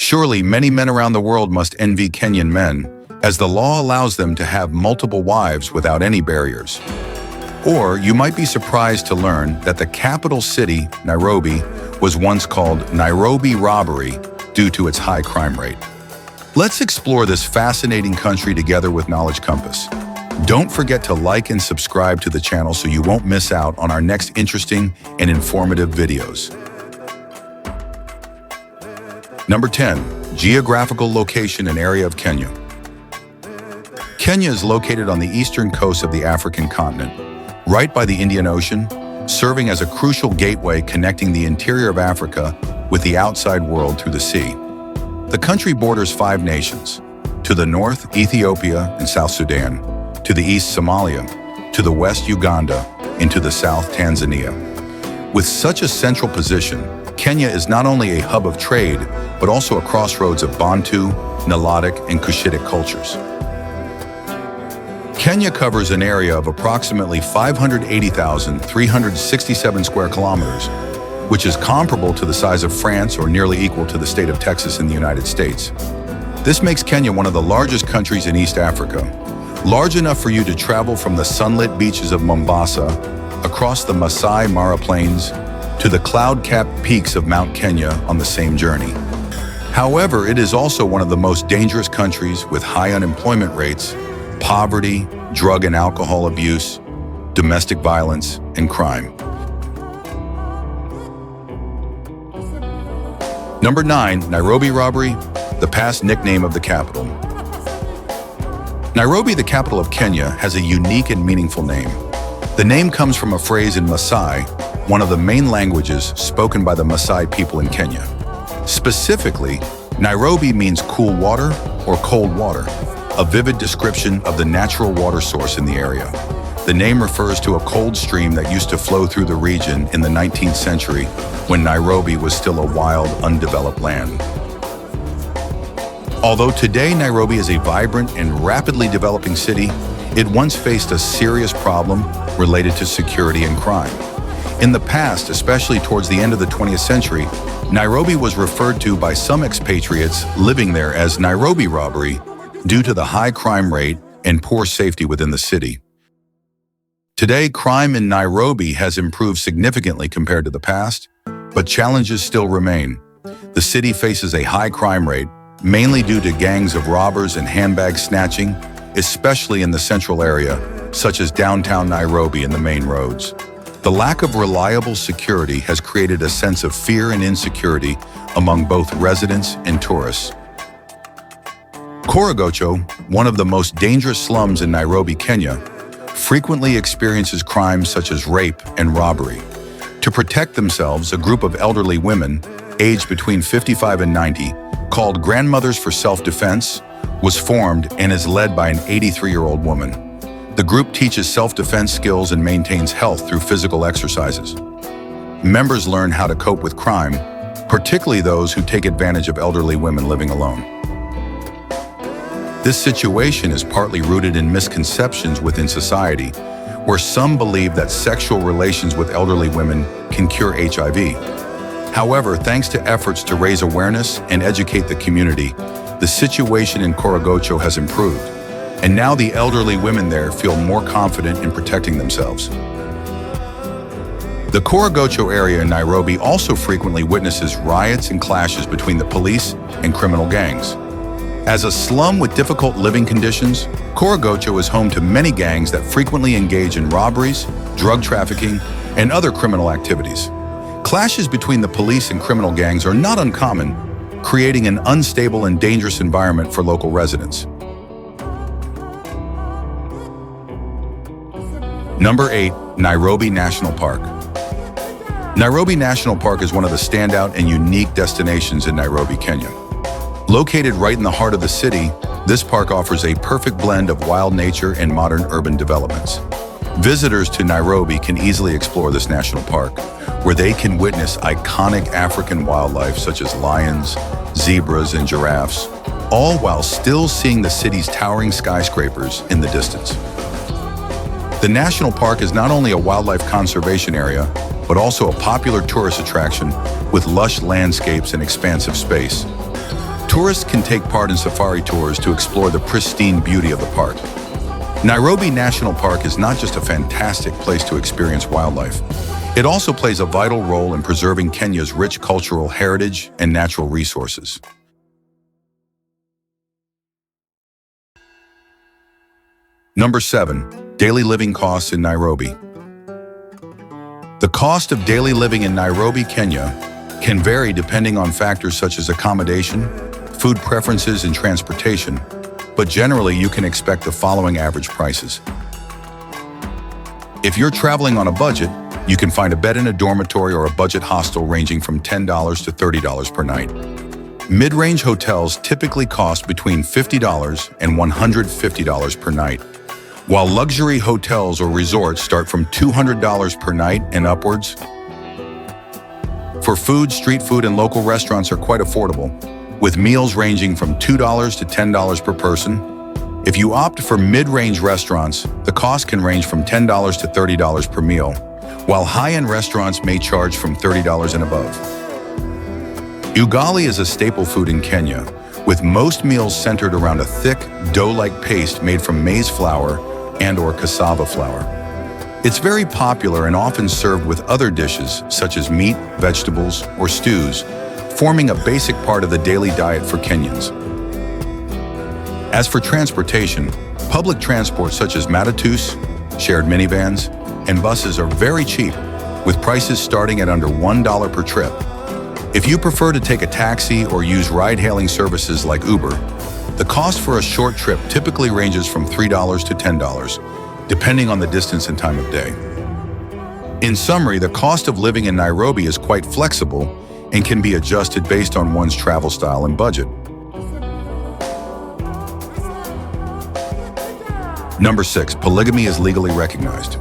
Surely many men around the world must envy Kenyan men, as the law allows them to have multiple wives without any barriers. Or you might be surprised to learn that the capital city, Nairobi, was once called Nairobi-robbery due to its high crime rate. Let's explore this fascinating country together with Knowledge Compass. Don't forget to like and subscribe to the channel so you won't miss out on our next interesting and informative videos. Number 10. Geographical location and area of Kenya. Kenya is located on the eastern coast of the African continent, right by the Indian Ocean, serving as a crucial gateway connecting the interior of Africa with the outside world through the sea. The country borders 5 nations: to the north, Ethiopia and South Sudan; to the east, Somalia; to the west, Uganda; and to the south, Tanzania. With such a central position, Kenya is not only a hub of trade, but also a crossroads of Bantu, Nilotic, and Cushitic cultures. Kenya covers an area of approximately 580,367 square kilometers, which is comparable to the size of France or nearly equal to the state of Texas in the United States. This makes Kenya one of the largest countries in East Africa, large enough for you to travel from the sunlit beaches of Mombasa, across the Maasai Mara Plains, to the cloud-capped peaks of Mount Kenya on the same journey. However, it is also one of the most dangerous countries with high unemployment rates, poverty, drug and alcohol abuse, domestic violence, and crime. Number 9. Nairobi-robbery, the past nickname of the capital. Nairobi, the capital of Kenya, has a unique and meaningful name. The name comes from a phrase in Maasai, one of the main languages spoken by the Maasai people in Kenya. Specifically, Nairobi means cool water or cold water, a vivid description of the natural water source in the area. The name refers to a cold stream that used to flow through the region in the 19th century when Nairobi was still a wild, undeveloped land. Although today Nairobi is a vibrant and rapidly developing city, it once faced a serious problem related to security and crime. In the past, especially towards the end of the 20th century, Nairobi was referred to by some expatriates living there as Nairobi-robbery due to the high crime rate and poor safety within the city. Today, crime in Nairobi has improved significantly compared to the past, but challenges still remain. The city faces a high crime rate, mainly due to gangs of robbers and handbag snatching, especially in the central area, such as downtown Nairobi and the main roads. The lack of reliable security has created a sense of fear and insecurity among both residents and tourists. Korogocho, one of the most dangerous slums in Nairobi, Kenya, frequently experiences crimes such as rape and robbery. To protect themselves, a group of elderly women, aged between 55 and 90, called Grandmothers for Self-Defense, was formed and is led by an 83-year-old woman. The group teaches self-defense skills and maintains health through physical exercises. Members learn how to cope with crime, particularly those who take advantage of elderly women living alone. This situation is partly rooted in misconceptions within society, where some believe that sexual relations with elderly women can cure HIV. However, thanks to efforts to raise awareness and educate the community, the situation in Korogocho has improved, and now the elderly women there feel more confident in protecting themselves. The Korogocho area in Nairobi also frequently witnesses riots and clashes between the police and criminal gangs. As a slum with difficult living conditions, Korogocho is home to many gangs that frequently engage in robberies, drug trafficking, and other criminal activities. Clashes between the police and criminal gangs are not uncommon, creating an unstable and dangerous environment for local residents. Number 8. Nairobi National Park. Nairobi National Park is one of the standout and unique destinations in Nairobi, Kenya. Located right in the heart of the city, this park offers a perfect blend of wild nature and modern urban developments. Visitors to Nairobi can easily explore this national park, where they can witness iconic African wildlife such as lions, zebras, and giraffes, all while still seeing the city's towering skyscrapers in the distance. The national park is not only a wildlife conservation area, but also a popular tourist attraction with lush landscapes and expansive space. Tourists can take part in safari tours to explore the pristine beauty of the park. Nairobi National Park is not just a fantastic place to experience wildlife. It also plays a vital role in preserving Kenya's rich cultural heritage and natural resources. Number 7. Daily living costs in Nairobi. The cost of daily living in Nairobi, Kenya, can vary depending on factors such as accommodation, food preferences, and transportation, but generally you can expect the following average prices. If you're traveling on a budget, you can find a bed in a dormitory or a budget hostel ranging from $10 to $30 per night. Mid-range hotels typically cost between $50 and $150 per night, while luxury hotels or resorts start from $200 per night and upwards. For food, street food and local restaurants are quite affordable, with meals ranging from $2 to $10 per person. If you opt for mid-range restaurants, the cost can range from $10 to $30 per meal, while high-end restaurants may charge from $30 and above. Ugali is a staple food in Kenya, with most meals centered around a thick, dough-like paste made from maize flour and/or cassava flour. It's very popular and often served with other dishes such as meat, vegetables, or stews, forming a basic part of the daily diet for Kenyans. As for transportation, public transport such as matatus, shared minivans, and buses are very cheap, with prices starting at under $1 per trip. If you prefer to take a taxi or use ride-hailing services like Uber, the cost for a short trip typically ranges from $3 to $10, depending on the distance and time of day. In summary, the cost of living in Nairobi is quite flexible and can be adjusted based on one's travel style and budget. Number 6. Polygamy is legally recognized.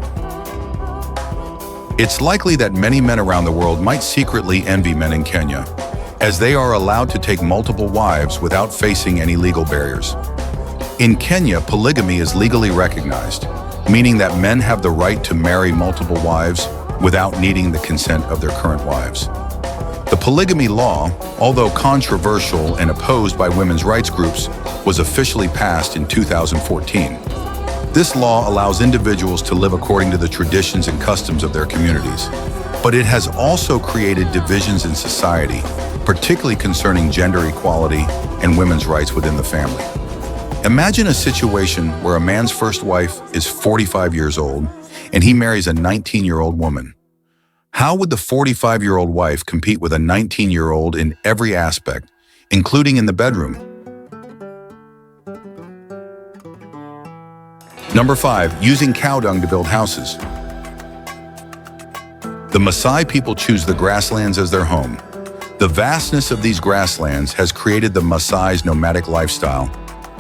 It's likely that many men around the world might secretly envy men in Kenya, as they are allowed to take multiple wives without facing any legal barriers. In Kenya, polygamy is legally recognized, meaning that men have the right to marry multiple wives without needing the consent of their current wives. The polygamy law, although controversial and opposed by women's rights groups, was officially passed in 2014. This law allows individuals to live according to the traditions and customs of their communities, but it has also created divisions in society, particularly concerning gender equality and women's rights within the family. Imagine a situation where a man's first wife is 45 years old and he marries a 19-year-old woman. How would the 45-year-old wife compete with a 19-year-old in every aspect, including in the bedroom? Number 5. Using cow dung to build houses. The Maasai people choose the grasslands as their home. The vastness of these grasslands has created the Maasai's nomadic lifestyle,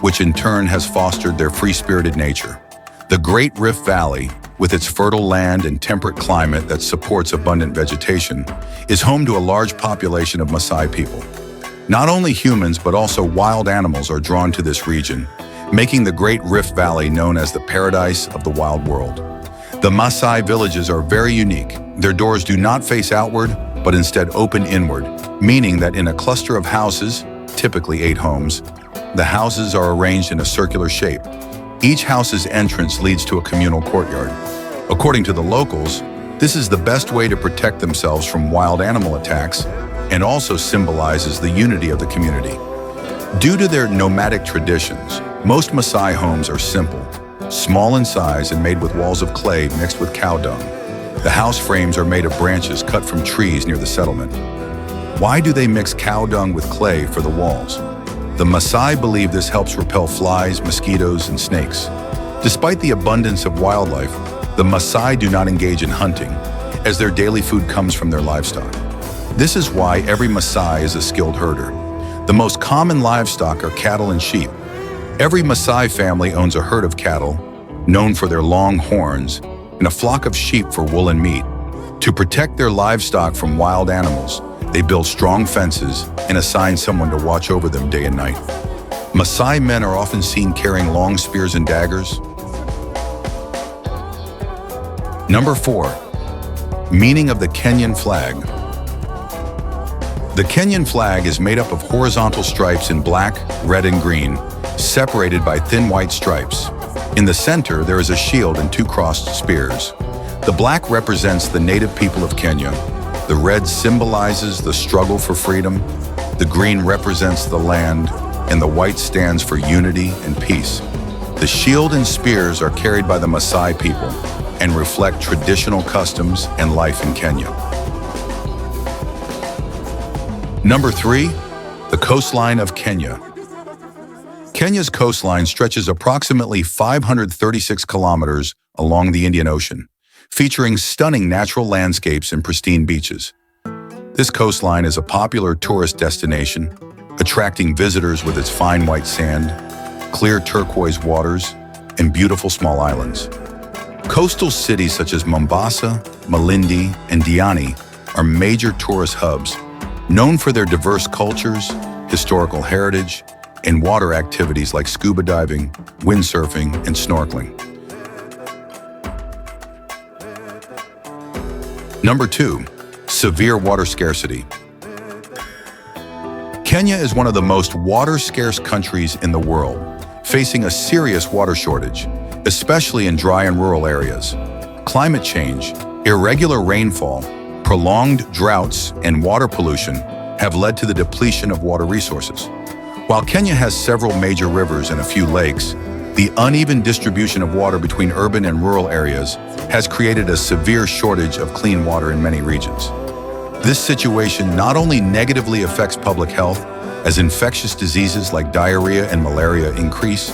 which in turn has fostered their free-spirited nature. The Great Rift Valley, with its fertile land and temperate climate that supports abundant vegetation, is home to a large population of Maasai people. Not only humans, but also wild animals are drawn to this region, making the Great Rift Valley known as the paradise of the wild world. The Maasai villages are very unique. Their doors do not face outward, but instead open inward, meaning that in a cluster of houses, typically 8 homes, the houses are arranged in a circular shape. Each house's entrance leads to a communal courtyard. According to the locals, this is the best way to protect themselves from wild animal attacks and also symbolizes the unity of the community. Due to their nomadic traditions, most Maasai homes are simple, small in size and made with walls of clay mixed with cow dung. The house frames are made of branches cut from trees near the settlement. Why do they mix cow dung with clay for the walls? The Maasai believe this helps repel flies, mosquitoes, and snakes. Despite the abundance of wildlife, the Maasai do not engage in hunting, as their daily food comes from their livestock. This is why every Maasai is a skilled herder. The most common livestock are cattle and sheep. Every Maasai family owns a herd of cattle, known for their long horns, and a flock of sheep for wool and meat. To protect their livestock from wild animals, they build strong fences and assign someone to watch over them day and night. Maasai men are often seen carrying long spears and daggers. Number 4. Meaning of the Kenyan flag. The Kenyan flag is made up of horizontal stripes in black, red, and green, separated by thin white stripes. In the center, there is a shield and two crossed spears. The black represents the native people of Kenya. The red symbolizes the struggle for freedom. The green represents the land, and the white stands for unity and peace. The shield and spears are carried by the Maasai people and reflect traditional customs and life in Kenya. Number 3, the coastline of Kenya. Kenya's coastline stretches approximately 536 kilometers along the Indian Ocean, featuring stunning natural landscapes and pristine beaches. This coastline is a popular tourist destination, attracting visitors with its fine white sand, clear turquoise waters, and beautiful small islands. Coastal cities such as Mombasa, Malindi, and Diani are major tourist hubs, known for their diverse cultures, historical heritage, and water activities like scuba diving, windsurfing, and snorkeling. Number 2, severe water scarcity. Kenya is one of the most water-scarce countries in the world, facing a serious water shortage, especially in dry and rural areas. Climate change, irregular rainfall, prolonged droughts, and water pollution have led to the depletion of water resources. While Kenya has several major rivers and a few lakes, the uneven distribution of water between urban and rural areas has created a severe shortage of clean water in many regions. This situation not only negatively affects public health, as infectious diseases like diarrhea and malaria increase,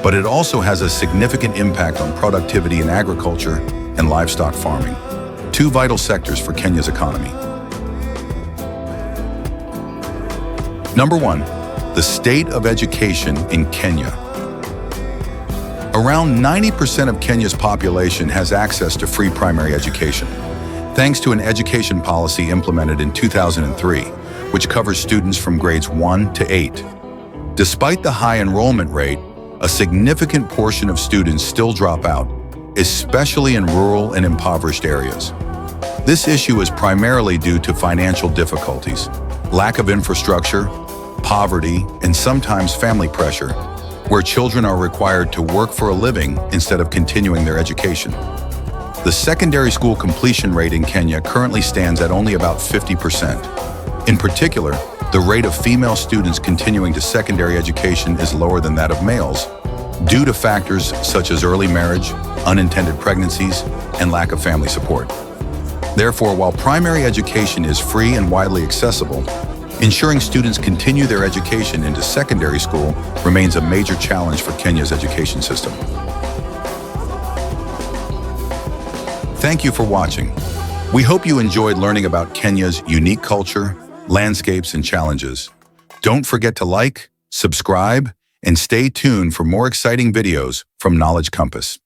but it also has a significant impact on productivity in agriculture and livestock farming, two vital sectors for Kenya's economy. Number 1, the state of education in Kenya. Around 90% of Kenya's population has access to free primary education, thanks to an education policy implemented in 2003, which covers students from grades 1 to 8. Despite the high enrollment rate, a significant portion of students still drop out, especially in rural and impoverished areas. This issue is primarily due to financial difficulties, lack of infrastructure, poverty, and sometimes family pressure, where children are required to work for a living instead of continuing their education. The secondary school completion rate in Kenya currently stands at only about 50%. In particular, the rate of female students continuing to secondary education is lower than that of males, due to factors such as early marriage, unintended pregnancies, and lack of family support. Therefore, while primary education is free and widely accessible, ensuring students continue their education into secondary school remains a major challenge for Kenya's education system. Thank you for watching. We hope you enjoyed learning about Kenya's unique culture, landscapes, and challenges. Don't forget to like, subscribe, and stay tuned for more exciting videos from Knowledge Compass.